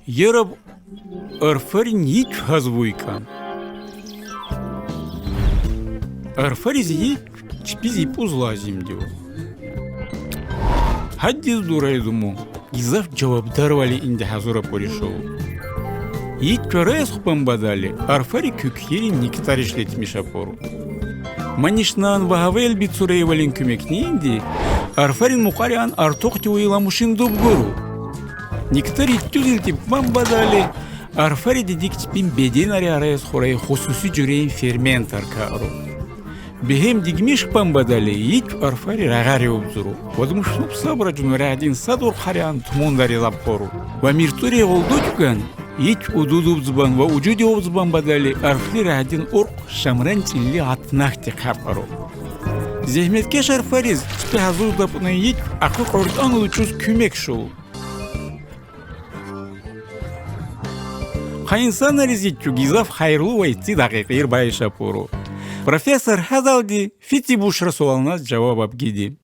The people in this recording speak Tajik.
Яраб арфарин hiç hazvuykan. Арфариз hiç biz ip uzlazim diyor. Haddiz duraydumu. Gizaf cevapdar vali indi hazura porişovu. Yiğit köreye sopan badali. Арфари kökleri niktar işletmiş aporu. Manişnan vahavel bit surayı valin kümekni indi. Арфарин мухариан артокти уйламушин дубгуру. Никтар иттюзил тип бадали. Арфари дедик типин беден араяс хорай хосуси жюрейн фермент аркару. Бехем дигмиш бадали ит арфари рагари обзуру. Возмушнуп сабраджун радин садур хариан тмундари лапору. Ва миртури олдучган ит удудубзбан ва уджуди обзбан бадали арфли радин орк шамран тилли атнахти хапару. Zehmetkеш Арфариз спе hazırda yit akı kordan uçuz kümek şol. Kayınsan arizitçu gizaf hayırlı ve itti dakikir bayışa poru. Profesör Hazaldi fiti bu soğalına cevap gidi.